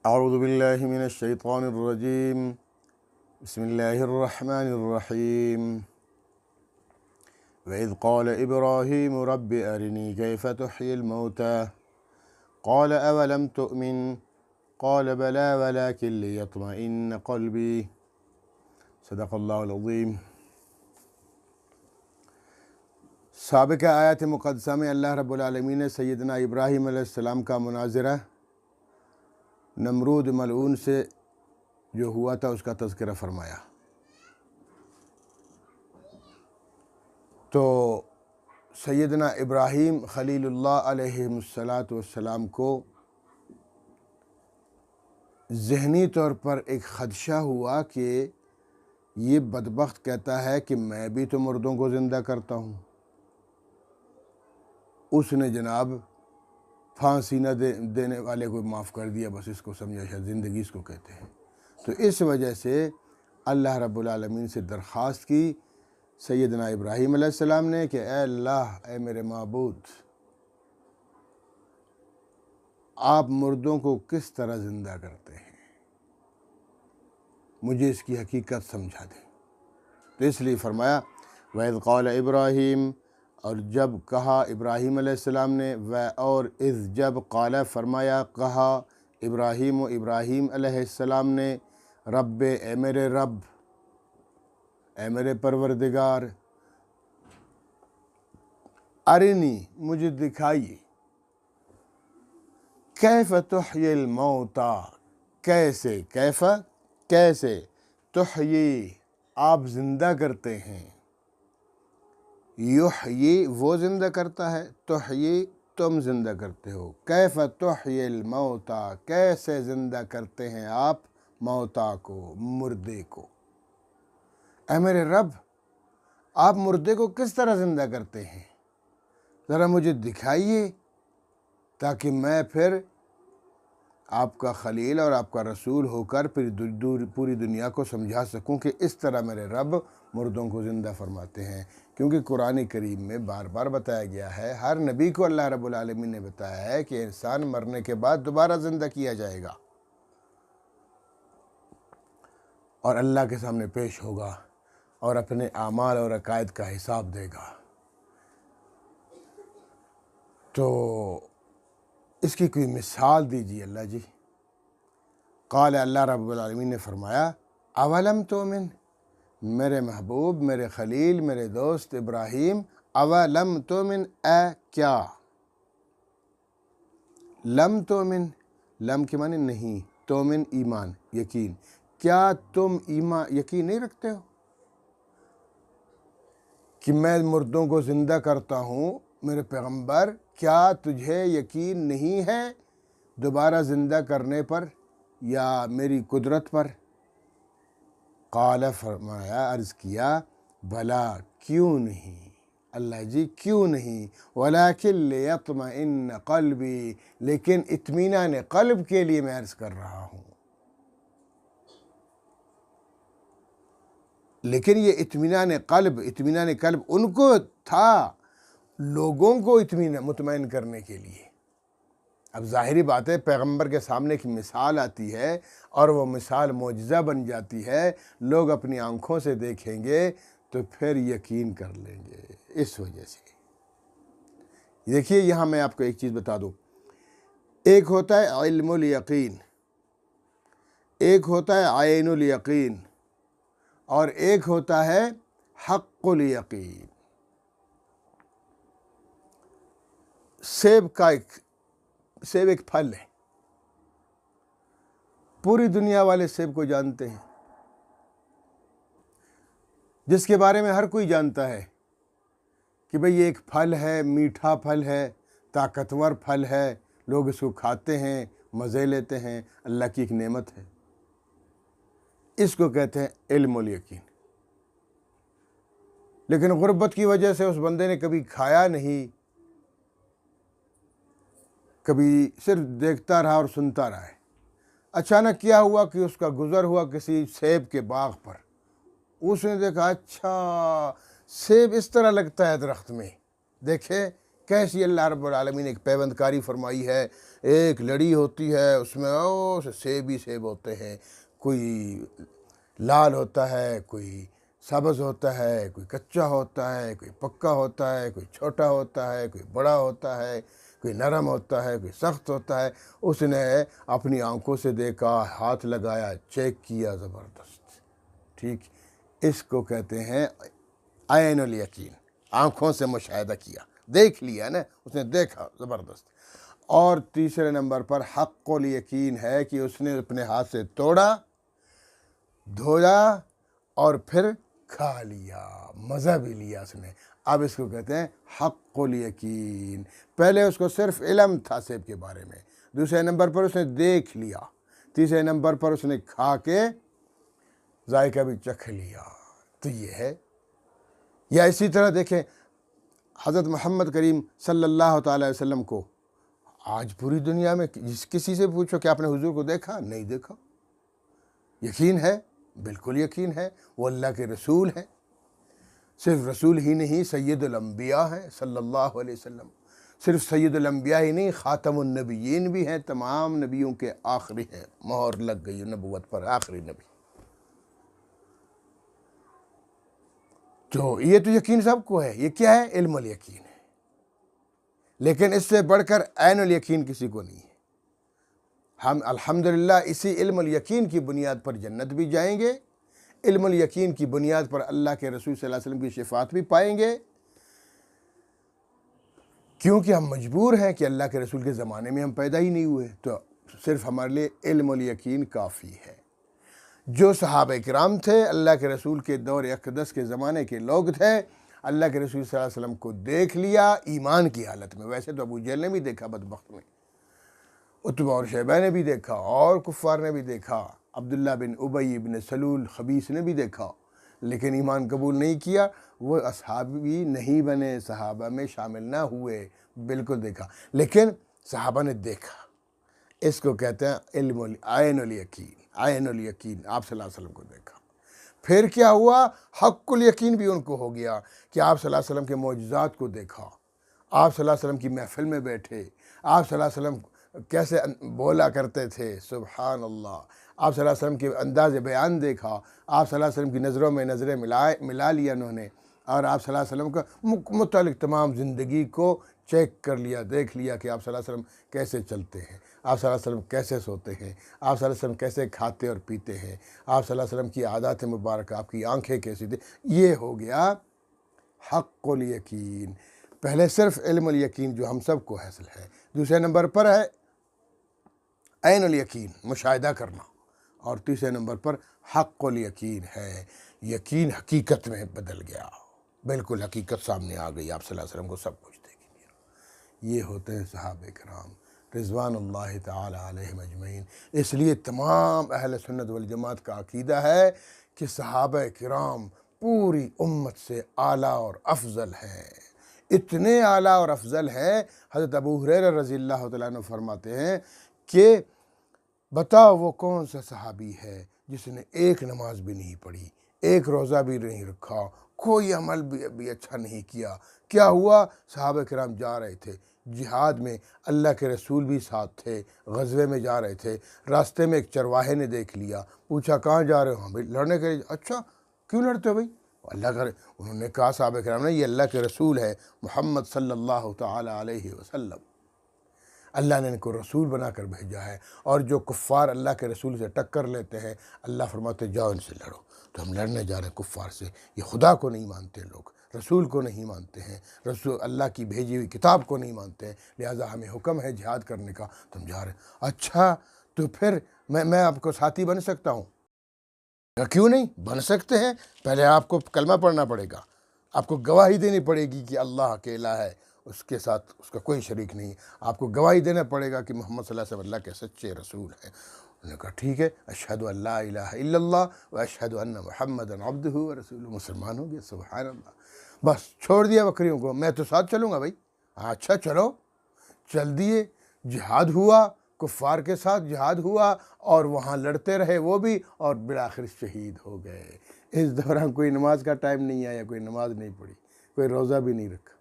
اعوذ باللہ من الشیطان الرجیم بسم اللہ الرحمن الرحیم وَإِذْ قَالَ إِبْرَاهِيمُ رَبِّ أَرِنِي كَيْفَ تُحْيِي الْمَوْتَى قَالَ أَوَلَمْ تُؤْمِنْ قَالَ بَلَى وَلَكِنْ لِيَطْمَئِنَّ قَلْبِي صدق اللہ العظیم۔ سابقہ آیت مقدسہ میں اللہ رب العالمین نے سیدنا ابراہیم علیہ السلام کا مناظرہ نمرود ملعون سے جو ہوا تھا اس کا تذکرہ فرمایا۔ تو سیدنا ابراہیم خلیل اللہ علیہ السلام کو ذہنی طور پر ایک خدشہ ہوا کہ یہ بدبخت کہتا ہے کہ میں بھی تو مردوں کو زندہ کرتا ہوں۔ اس نے جناب پھانسی نہ دینے والے کو معاف کر دیا، بس اس کو سمجھا شاید زندگی اس کو کہتے ہیں۔ تو اس وجہ سے اللہ رب العالمین سے درخواست کی سیدنا ابراہیم علیہ السلام نے کہ اے اللہ، اے میرے معبود، آپ مردوں کو کس طرح زندہ کرتے ہیں، مجھے اس کی حقیقت سمجھا دیں۔ تو اس لیے فرمایا وَإِذْ قَالَ إِبْرَاهِيمُ، اور جب کہا ابراہیم علیہ السلام نے، اور اذ جب قال فرمایا کہا ابراہیم علیہ السلام نے، رب، اے میرے رب، اے میرے پروردگار، ارنی، مجھے دکھائیے، کیف تحیی الموتیٰ، کیسے تحیی، آپ زندہ کرتے ہیں، یحیی وہ زندہ کرتا ہے، تحیی تم زندہ کرتے ہو، کیف تحیی الموتیٰ، کیسے زندہ کرتے ہیں آپ موتیٰ کو، مردے کو۔ اے میرے رب، آپ مردے کو کس طرح زندہ کرتے ہیں، ذرا مجھے دکھائیے تاکہ میں پھر آپ کا خلیل اور آپ کا رسول ہو کر پھر پوری دنیا کو سمجھا سکوں کہ اس طرح میرے رب مردوں کو زندہ فرماتے ہیں۔ کیونکہ قرآن کریم میں بار بار بتایا گیا ہے، ہر نبی کو اللہ رب العالمین نے بتایا ہے کہ انسان مرنے کے بعد دوبارہ زندہ کیا جائے گا اور اللہ کے سامنے پیش ہوگا اور اپنے اعمال اور عقائد کا حساب دے گا۔ تو اس کی کوئی مثال دیجیے اللہ جی۔ قال، اللہ رب العالمین نے فرمایا، اولم تؤمن، میرے محبوب، میرے خلیل، میرے دوست ابراہیم، اولم تؤمن، اے کیا، لم تؤمن، لم کے معنی نہیں، تؤمن ایمان، یقین، کیا تم یقین نہیں رکھتے ہو کہ میں مردوں کو زندہ کرتا ہوں؟ میرے پیغمبر، کیا تجھے یقین نہیں ہے دوبارہ زندہ کرنے پر یا میری قدرت پر؟ قال، فرمایا، عرض کیا، بھلا کیوں نہیں، اللہ جی کیوں نہیں، ولیکن لیطمئن قلبی، لیکن اطمینان قلب کے لیے میں عرض کر رہا ہوں۔ لیکن یہ اطمینان قلب ان کو تھا، لوگوں کو مطمئن کرنے کے لیے۔ اب ظاہری بات ہے، پیغمبر کے سامنے ایک مثال آتی ہے اور وہ مثال معجزہ بن جاتی ہے، لوگ اپنی آنکھوں سے دیکھیں گے تو پھر یقین کر لیں گے۔ اس وجہ سے دیکھیے، یہاں میں آپ کو ایک چیز بتا دوں، ایک ہوتا ہے علم الیقین، ایک ہوتا ہے عین الیقین، اور ایک ہوتا ہے حق الیقین۔ سیب ایک پھل ہے، پوری دنیا والے سیب کو جانتے ہیں، جس کے بارے میں ہر کوئی جانتا ہے کہ بھئی یہ ایک پھل ہے، میٹھا پھل ہے، طاقتور پھل ہے، لوگ اس کو کھاتے ہیں، مزے لیتے ہیں، اللہ کی ایک نعمت ہے۔ اس کو کہتے ہیں علم الیقین۔ لیکن غربت کی وجہ سے اس بندے نے کبھی کھایا نہیں، کبھی صرف دیکھتا رہا اور سنتا رہا ہے۔ اچانک کیا ہوا کہ اس کا گزر ہوا کسی سیب کے باغ پر، اس نے دیکھا، اچھا سیب اس طرح لگتا ہے درخت میں، دیکھے کیسی اللہ رب العالمین نے ایک پیوند کاری فرمائی ہے، ایک لڑی ہوتی ہے، اس میں سیب ہی سیب ہوتے ہیں، کوئی لال ہوتا ہے، کوئی سبز ہوتا ہے، کوئی کچا ہوتا ہے، کوئی پکا ہوتا ہے، کوئی چھوٹا ہوتا ہے، کوئی بڑا ہوتا ہے، کوئی نرم ہوتا ہے، کوئی سخت ہوتا ہے۔ اس نے اپنی آنکھوں سے دیکھا، ہاتھ لگایا، چیک کیا، زبردست، ٹھیک۔ اس کو کہتے ہیں عین الیقین، آنکھوں سے مشاہدہ کیا، دیکھ لیا نا، اس نے دیکھا، زبردست۔ اور تیسرے نمبر پر حق الیقین ہے کہ اس نے اپنے ہاتھ سے توڑا، دھویا اور پھر کھا لیا، مزہ بھی لیا اس نے۔ اب اس کو کہتے ہیں حق الیقین۔ پہلے اس کو صرف علم تھا سیب کے بارے میں، دوسرے نمبر پر اس نے دیکھ لیا، تیسرے نمبر پر اس نے کھا کے ذائقہ بھی چکھ لیا۔ تو یہ ہے۔ یا اسی طرح دیکھیں حضرت محمد کریم صلی اللہ تعالی وسلم کو آج پوری دنیا میں کسی سے پوچھو کہ آپ نے حضور کو دیکھا؟ نہیں دیکھا۔ یقین ہے، بالکل یقین ہے، وہ اللہ کے رسول ہیں، صرف رسول ہی نہیں، سید الانبیاء ہیں صلی اللہ علیہ وسلم، صرف سید الانبیاء ہی نہیں، خاتم النبیین بھی ہیں، تمام نبیوں کے آخری ہیں، مہر لگ گئی نبوت پر، آخری نبی۔ تو یہ تو یقین سب کو ہے۔ یہ کیا ہے؟ علم الیقین ہے، لیکن اس سے بڑھ کر عین الیقین کسی کو نہیں ہے۔ ہم الحمدللہ اسی علم الیقین کی بنیاد پر جنت بھی جائیں گے، علم الیقین کی بنیاد پر اللہ کے رسول صلی اللہ علیہ وسلم کی شفاعت بھی پائیں گے، کیونکہ ہم مجبور ہیں کہ اللہ کے رسول کے زمانے میں ہم پیدا ہی نہیں ہوئے، تو صرف ہمارے لیے علم الیقین کافی ہے۔ جو صحابہ کرام تھے، اللہ کے رسول کے دور اقدس کے زمانے کے لوگ تھے، اللہ کے رسول صلی اللہ علیہ وسلم کو دیکھ لیا ایمان کی حالت میں۔ ویسے تو ابو جہل نے بھی دیکھا بدبخت میں، عتبہ اور شیبہ نے بھی دیکھا، اور کفار نے بھی دیکھا، عبداللہ بن ابی بن سلول خبیث نے بھی دیکھا، لیکن ایمان قبول نہیں کیا، وہ اصحابی نہیں بنے، صحابہ میں شامل نہ ہوئے۔ بالکل دیکھا، لیکن صحابہ نے دیکھا۔ اس کو کہتے ہیں علم عین الیقین، عین الیقین، آپ صلی اللہ علیہ وسلم کو دیکھا۔ پھر کیا ہوا؟ حق الیقین بھی ان کو ہو گیا کہ آپ صلی اللہ علیہ وسلم کے معجزات کو دیکھا، آپ صلی اللہ علیہ وسلم کی محفل میں بیٹھے، آپ صلی اللہ علیہ وسلم کیسے بولا کرتے تھے، سبحان اللہ، آپ صلی اللہ علیہ وسلم کے انداز بیان دیکھا، آپ صلی اللہ علیہ وسلم کی نظروں میں نظریں ملا لیا انہوں نے، اور آپ صلی اللہ علیہ وسلم کا متعلق تمام زندگی کو چیک کر لیا، دیکھ لیا کہ آپ صلی اللہ علیہ وسلم کیسے چلتے ہیں، آپ صلی اللہ علیہ وسلم کیسے سوتے ہیں، آپ صلی اللہ علیہ وسلم کیسے کھاتے اور پیتے ہیں، آپ صلی اللہ علیہ وسلم کی عادات مبارکہ، آپ کی آنکھیں کیسی تھیں۔ یہ ہو گیا حق الیقین۔ پہلے صرف علم الیقین جو ہم سب کو حاصل ہے، دوسرے نمبر پر ہے عین الیقین، مشاہدہ کرنا، اور تیسرے نمبر پر حق الیقین ہے، یقین حقیقت میں بدل گیا، بالکل حقیقت سامنے آ گئی، آپ صلی اللہ علیہ وسلم کو سب کچھ دیکھ لیا۔ یہ ہوتے ہیں صحابہ کرام رضوان اللہ تعالی علیہم اجمعین۔ اس لیے تمام اہل سنت والجماعت کا عقیدہ ہے کہ صحابہ کرام پوری امت سے اعلیٰ اور افضل ہیں، اتنے اعلیٰ اور افضل ہیں۔ حضرت ابو ہریرہ رضی اللہ تعالیٰ عنہ فرماتے ہیں کہ بتاؤ وہ کون سا صحابی ہے جس نے ایک نماز بھی نہیں پڑھی، ایک روزہ بھی نہیں رکھا، کوئی عمل بھی اچھا نہیں کیا۔ کیا ہوا؟ صحابہ کرام جا رہے تھے جہاد میں، اللہ کے رسول بھی ساتھ تھے، غزوے میں جا رہے تھے، راستے میں ایک چرواہے نے دیکھ لیا، پوچھا کہاں جا رہے ہو؟ بھائی لڑنے کے لیے۔ اچھا کیوں لڑتے ہو بھائی؟ اللہ کا، انہوں نے کہا صحابہ کرام نے، یہ اللہ کے رسول ہے محمد صلی اللہ تعالی علیہ وسلم، اللہ نے ان کو رسول بنا کر بھیجا ہے، اور جو کفار اللہ کے رسول سے ٹکر لیتے ہیں، اللہ فرماتے جاؤ ان سے لڑو۔ تو ہم لڑنے جا رہے ہیں کفار سے، یہ خدا کو نہیں مانتے لوگ، رسول کو نہیں مانتے ہیں، رسول اللہ کی بھیجی ہوئی کتاب کو نہیں مانتے ہیں، لہٰذا ہمیں حکم ہے جہاد کرنے کا، تم جا رہے ہیں۔ اچھا تو پھر میں آپ کو ساتھی بن سکتا ہوں؟ کیوں نہیں بن سکتے ہیں، پہلے آپ کو کلمہ پڑھنا پڑے گا، آپ کو گواہی دینی پڑے گی کہ اللہ اکیلا ہے، اس کے ساتھ اس کا کوئی شریک نہیں، آپ کو گواہی دینا پڑے گا کہ محمد صلی اللہ علیہ وسلم اللہ کے سچے رسول ہیں۔ انہوں نے کہا ٹھیک ہے، اشہد ان لا الہ الا اللہ و اشہد ان محمدا عبدہ و رسولہ، مسلمان ہو گیا، سبحان اللہ۔ بس چھوڑ دیا بکریوں کو، میں تو ساتھ چلوں گا بھائی۔ اچھا چلو، چل دیے، جہاد ہوا، کفار کے ساتھ جہاد ہوا، اور وہاں لڑتے رہے وہ بھی، اور بالآخر شہید ہو گئے۔ اس دوران کوئی نماز کا ٹائم نہیں آیا، کوئی نماز نہیں پڑھی، کوئی روزہ بھی نہیں رکھا۔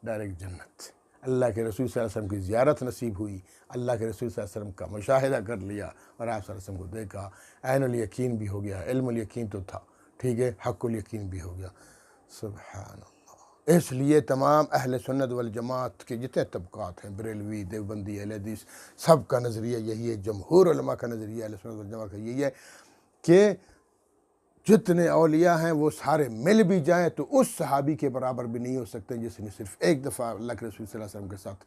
ڈائریکٹ جنت۔ اللہ کے رسول صلی اللہ علیہ وسلم کی زیارت نصیب ہوئی، اللہ کے رسول صلی اللہ علیہ وسلم کا مشاہدہ کر لیا اور آپ صلی اللہ علیہ وسلم کو دیکھا، عین الیقین بھی ہو گیا، علم الیقین تو تھا، ٹھیک ہے، حق الیقین بھی ہو گیا۔ سبحان اللہ۔ اس لیے تمام اہل سنت والجماعت کے جتنے طبقات ہیں، بریلوی، دیوبندی، اہل حدیث، سب کا نظریہ یہی ہے، جمہور علماء کا نظریہ اہل سنت والجماعت کا یہی ہے کہ جتنے اولیاء ہیں وہ سارے مل بھی جائیں تو اس صحابی کے برابر بھی نہیں ہو سکتے جس نے صرف ایک دفعہ اللہ کے رسول صلی اللہ علیہ وسلم کے ساتھ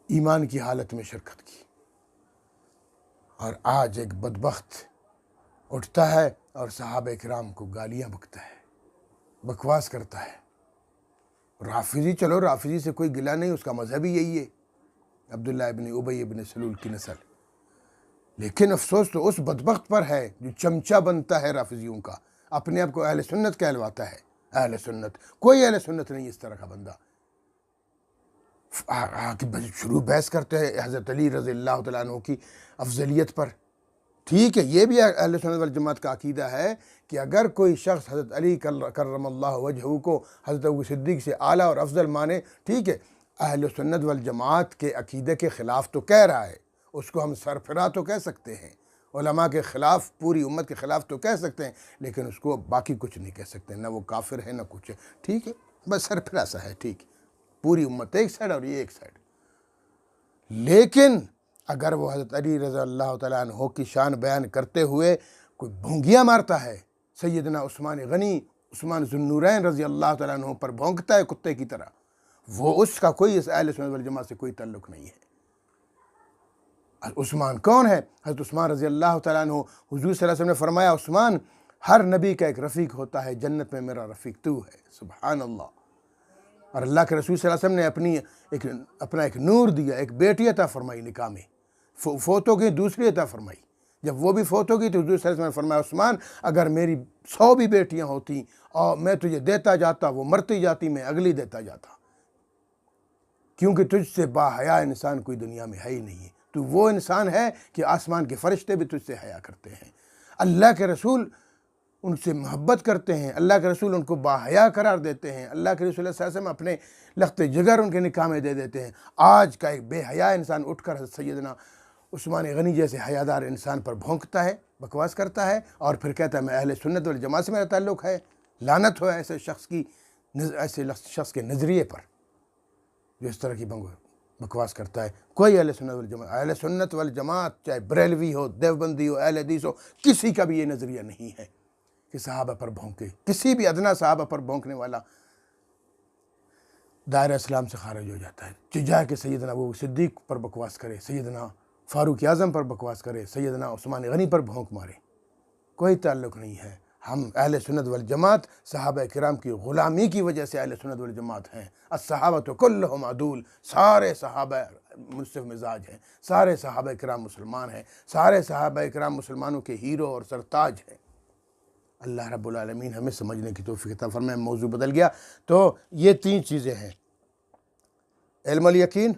ایمان کی حالت میں شرکت کی۔ اور آج ایک بدبخت اٹھتا ہے اور صحابہ کرام کو گالیاں بکتا ہے، بکواس کرتا ہے۔ رافضی، چلو رافضی سے کوئی گلہ نہیں، اس کا مذہب ہی یہی ہے، عبداللہ ابن ابی ابن سلول کی نسل۔ لیکن افسوس تو اس بدبخت پر ہے جو چمچہ بنتا ہے رافضیوں کا، اپنے آپ کو اہل سنت کہلواتا ہے۔ اہل سنت، کوئی اہل سنت نہیں اس طرح کا بندہ۔ شروع بحث کرتے ہیں حضرت علی رضی اللہ تعالیٰ عنہ کی افضلیت پر، ٹھیک ہے، یہ بھی اہل سنت والجماعت کا عقیدہ ہے کہ اگر کوئی شخص حضرت علی کرم اللہ وجہہ کو حضرت ابو صدیق سے اعلیٰ اور افضل مانے، ٹھیک ہے، اہل سنت والجماعت کے عقیدے کے خلاف تو کہہ رہا ہے، اس کو ہم سرفراہ تو کہہ سکتے ہیں، علماء کے خلاف، پوری امت کے خلاف تو کہہ سکتے ہیں، لیکن اس کو باقی کچھ نہیں کہہ سکتے، نہ وہ کافر ہے نہ کچھ ہے، ٹھیک ہے، بس سرفراہ سا ہے، ٹھیک ہے، پوری امت ایک سائڈ اور یہ ایک سائڈ۔ لیکن اگر وہ حضرت علی رضی اللہ تعالیٰ عنہ کی شان بیان کرتے ہوئے کوئی بھونگیاں مارتا ہے، سیدنا عثمان غنی، عثمان ذو النورین رضی اللہ تعالیٰ عنہ پر بھونکتا ہے کتے کی طرح، وہ اس کا کوئی اس اہل سنت والجماعت سے کوئی تعلق نہیں ہے۔ عثمان کون ہے؟ حضرت عثمان رضی اللہ تعالیٰ عنہ، حضور صلی اللہ علیہ وسلم نے فرمایا عثمان ہر نبی کا ایک رفیق ہوتا ہے، جنت میں میرا رفیق تو ہے، سبحان اللہ۔ اور اللہ کے رسول صلی اللہ علیہ وسلم نے اپنا ایک نور دیا، ایک بیٹی عطا فرمائی نکاح میں، فوت ہو گئی، دوسری عطا فرمائی۔ جب وہ بھی فوت ہو گئی تو حضور صلی اللہ علیہ وسلم نے فرمایا عثمان اگر میری 100 بھی بیٹیاں ہوتی اور میں تجھے دیتا جاتا، وہ مرتی جاتی، میں اگلی دیتا جاتا، کیونکہ تجھ سے با حیا انسان کوئی دنیا میں ہے ہی نہیں ہے، تو وہ انسان ہے کہ آسمان کے فرشتے بھی تجھ سے حیا کرتے ہیں، اللہ کے رسول ان سے محبت کرتے ہیں، اللہ کے رسول ان کو با حیا قرار دیتے ہیں، اللہ کے رسول صلی اللہ علیہ وسلم اپنے لخت جگر ان کے نکاح میں دے دیتے ہیں۔ آج کا ایک بے حیا انسان اٹھ کر حضرت سیدنا عثمان غنی جیسے حیادار انسان پر بھونکتا ہے، بکواس کرتا ہے، اور پھر کہتا ہے میں اہل سنت والجماعت سے میرا تعلق ہے۔ لعنت ہو ایسے شخص کے نظریے پر جو اس طرح کی بکواس کرتا ہے۔ کوئی اہل سنت والجماعت چاہے بریلوی ہو، دیوبندی ہو، اہل حدیث ہو، کسی کا بھی یہ نظریہ نہیں ہے کہ صحابہ پر بھونکے۔ کسی بھی ادنا صحابہ پر بھونکنے والا دائرہ اسلام سے خارج ہو جاتا ہے، چاہے کہ سیدنا ابو صدیق پر بکواس کرے، سیدنا فاروق اعظم پر بکواس کرے، سیدنا عثمان غنی پر بھونک مارے، کوئی تعلق نہیں ہے۔ ہم اہل سنت والجماعت صحابہ کرام کی غلامی کی وجہ سے اہل سنت والجماعت ہیں۔ الصحابۃ کلہم عدول، سارے صحابہ منصف مزاج ہیں، سارے صحابہ کرام مسلمان ہیں، سارے صحابہ کرام مسلمانوں کے ہیرو اور سرتاج ہیں۔ اللہ رب العالمین ہمیں سمجھنے کی توفیق عطا فرمائے۔ موضوع بدل گیا، تو یہ 3 چیزیں ہیں، علم الیقین،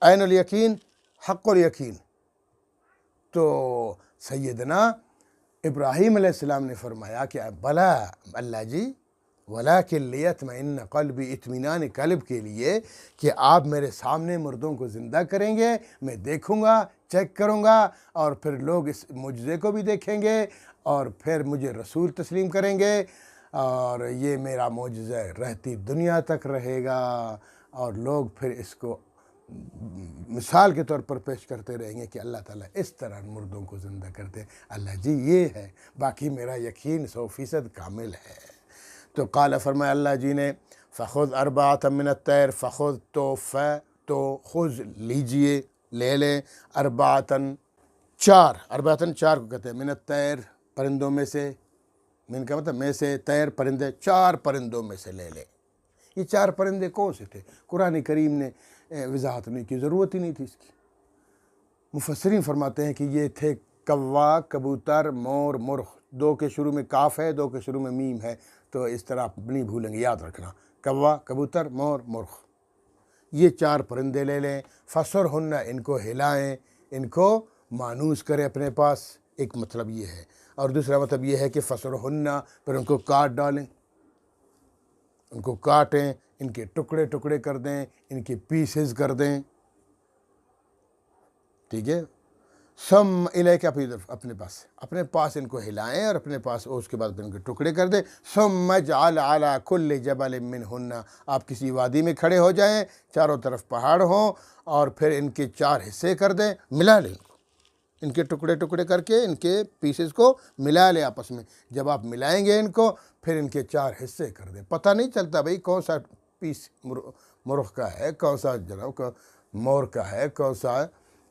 عین الیقین، حق الیقین۔ تو سیدنا ابراہیم علیہ السلام نے فرمایا کہ بلا اللہ جی، ولیکن لیطمئن قلبی، اطمینان قلب کے لیے کہ آپ میرے سامنے مردوں کو زندہ کریں گے، میں دیکھوں گا، چیک کروں گا، اور پھر لوگ اس معجزے کو بھی دیکھیں گے اور پھر مجھے رسول تسلیم کریں گے، اور یہ میرا معجزہ رہتی دنیا تک رہے گا، اور لوگ پھر اس کو مثال کے طور پر پیش کرتے رہیں گے کہ اللہ تعالیٰ اس طرح مردوں کو زندہ کرتے ہیں۔ اللہ جی یہ ہے، باقی میرا یقین 100% کامل ہے۔ تو قال فرمایا اللہ جی نے فخذ اربعۃ من الطیر، فخذ تو خذ لیجئے، لے لیں، اربعۃ 4 کو کہتے ہیں، من الطیر پرندوں میں سے، من کا مطلب میں سے، طیر پرندے، 4 پرندوں میں سے لے لیں۔ یہ 4 پرندے کون سے تھے؟ قرآن کریم نے وضاحت نہیں کی، ضرورت ہی نہیں تھی اس کی۔ مفسرین فرماتے ہیں کہ یہ تھے کوا، کبوتر، مور، مرغ۔ 2 کے شروع میں کاف ہے، 2 کے شروع میں میم ہے، تو اس طرح آپ نہیں بھولیں گے، یاد رکھنا، کوا، کبوتر، مور، مرغ، یہ 4 پرندے لے لیں، فسرہن، ان کو ہلائیں، ان کو مانوس کریں اپنے پاس، ایک مطلب یہ ہے، اور دوسرا مطلب یہ ہے کہ فسرہن، پھر ان کو کاٹ ڈالیں، ان کو کاٹیں، ان کے ٹکڑے ٹکڑے کر دیں، ان کے پیسز کر دیں، ٹھیک ہے. ثم الیک اپنے پاس ان کو ہلائیں اور اپنے پاس، اس کے بعد پھر ان کے ٹکڑے کر دیں. ثم اجعل علی کل جبل منہن، آپ کسی وادی میں کھڑے ہو جائیں، چاروں طرف پہاڑ ہوں، اور پھر ان کے 4 حصے کر دیں، ملا لیں ان کو، ان کے ٹکڑے ٹکڑے کر کے ان کے پیسز کو ملا لیں آپس میں. جب آپ ملائیں گے ان کو، پھر ان کے 4 حصے کر دیں. پتہ نہیں چلتا بھئی کون سا پیس مرغ کا ہے، کون سا جناب مور کا ہے، کون سا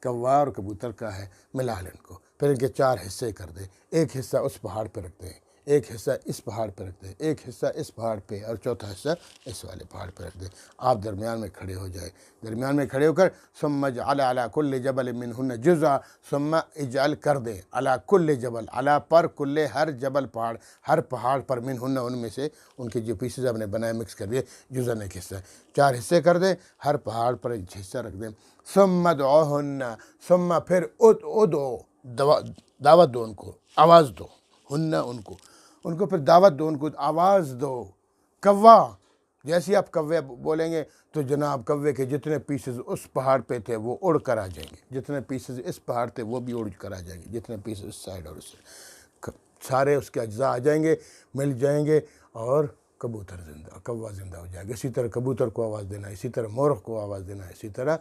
کوا اور کبوتر کا ہے. ملا لیں ان کو، پھر ان کے 4 حصے کر دیں. ایک حصہ اس پہاڑ پہ رکھ دیں، ایک حصہ اس پہاڑ پہ رکھ دیں، ایک حصہ اس پہاڑ پہ، اور چوتھا حصہ اس والے پہاڑ پہ رکھ دیں. آپ درمیان میں کھڑے ہو جائیں. درمیان میں کھڑے ہو کر ثم اجعل علی کل جبل منہن جزءا، ثم اجعل کر دیں علی کل جبل، علی پر، کل ہر جبل پہاڑ، ہر پہاڑ پر، منہن ان میں سے، ان کے جو پیسز آپ نے بنائے مکس کر دیے، جزءاً ایک حصہ، 4 حصے کر دیں، ہر پہاڑ پر ایک حصہ رکھ دیں. ثم ادعوہن، ثم پھر ادعو، دعوت دو ان کو، آواز دو، ہن ان کو پھر دعوت دو، ان کو آواز دو. کوا، جیسے آپ کوے بولیں گے تو جناب کوے کے جتنے پیسز اس پہاڑ پہ تھے وہ اڑ کر آ جائیں گے، جتنے پیسز اس پہاڑ تھے وہ بھی اڑ کر آ جائیں گے، جتنے پیسز اس سائڈ اور اس سائڈ، سارے اس کے اجزاء آ جائیں گے، مل جائیں گے، اور کبوتر زندہ، کوا زندہ ہو جائے گا. اسی طرح کبوتر کو آواز دینا، اسی طرح مرغ کو آواز دینا، اسی طرح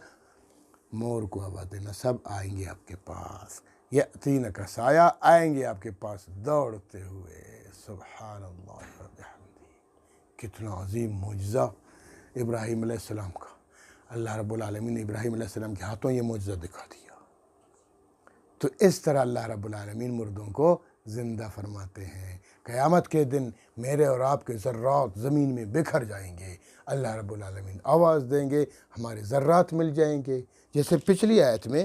مور کو آواز دینا. سب آئیں گے آپ کے پاس. یأتینک سایہ، آئیں گے آپ کے پاس دوڑتے ہوئے. سبحان اللہ و بحمدہ. کتنا عظیم معجزہ ابراہیم علیہ السلام کا. اللہ رب العالمین نے ابراہیم علیہ السلام کے ہاتھوں یہ معجزہ دکھا دیا. تو اس طرح اللہ رب العالمین مردوں کو زندہ فرماتے ہیں. قیامت کے دن میرے اور آپ کے ذرات زمین میں بکھر جائیں گے. اللہ رب العالمین آواز دیں گے، ہمارے ذرات مل جائیں گے. جیسے پچھلی آیت میں،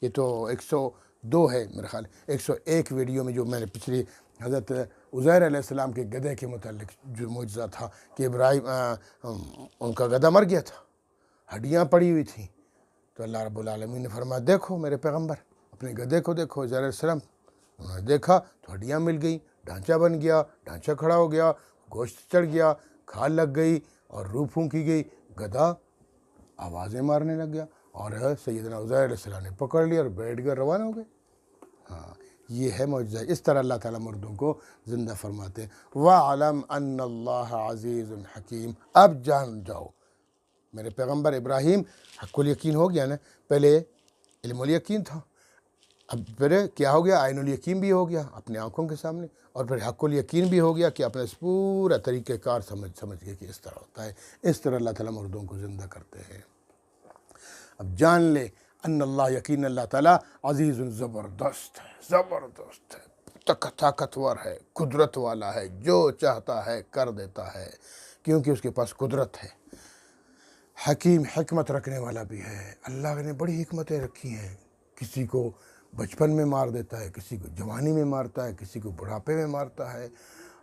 یہ تو 102 ہے میرے خیال، 101 ویڈیو میں جو میں نے پچھلی حضرت عزیر علیہ السلام کے گدھے کے متعلق جو معجزہ تھا کہ ابراہیم ان کا گدھا مر گیا تھا، ہڈیاں پڑی ہوئی تھیں، تو اللہ رب العالمین نے فرمایا دیکھو میرے پیغمبر اپنے گدھے کو دیکھو. عزیر علیہ السلام انہوں نے دیکھا تو ہڈیاں مل گئیں، ڈھانچہ بن گیا، ڈھانچہ کھڑا ہو گیا، گوشت چڑھ گیا، کھال لگ گئی اور روح پھونکی گئی، گدھا آوازیں مارنے لگ گیا، اور سیدنا عزیر علیہ السلام نے پکڑ لیا اور بیٹھ کر روانہ ہو گئے. ہاں، یہ ہے معجزہ. اس طرح اللہ تعالیٰ مردوں کو زندہ فرماتے ہیں. وَعَلَمْ أَنَّ اللَّهَ عَزِيزٌ حَكِيمٌ. اب جان جاؤ میرے پیغمبر ابراہیم، حق الیقین ہو گیا نا، پہلے علم الیقین تھا، اب پھر کیا ہو گیا، عین الیقین بھی ہو گیا اپنے آنکھوں کے سامنے، اور پھر حق الیقین بھی ہو گیا کہ اپنے اس پورا طریقہ کار سمجھ گئے کہ اس طرح ہوتا ہے. اس طرح اللہ تعالیٰ مردوں کو زندہ کرتے ہیں. اب جان لے ان اللہ، یقین اللہ تعالیٰ عزیز، زبردست ہے، زبردست ہے، طاقتور ہے، قدرت والا ہے، جو چاہتا ہے کر دیتا ہے، کیونکہ اس کے پاس قدرت ہے. حکیم، حکمت رکھنے والا بھی ہے. اللہ نے بڑی حکمتیں رکھی ہیں. کسی کو بچپن میں مار دیتا ہے، کسی کو جوانی میں مارتا ہے، کسی کو بڑھاپے میں مارتا ہے.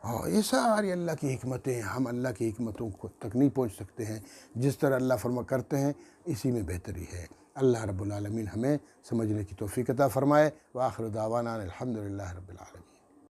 ہاں، یہ ساری اللہ کی حکمتیں ہیں. ہم اللہ کی حکمتوں کو تک نہیں پہنچ سکتے ہیں. جس طرح اللہ فرما کرتے ہیں اسی میں بہتری ہے. اللہ رب العالمین ہمیں سمجھنے کی توفیق عطا فرمائے. وآخر دعوانا الحمدللہ رب العالمین.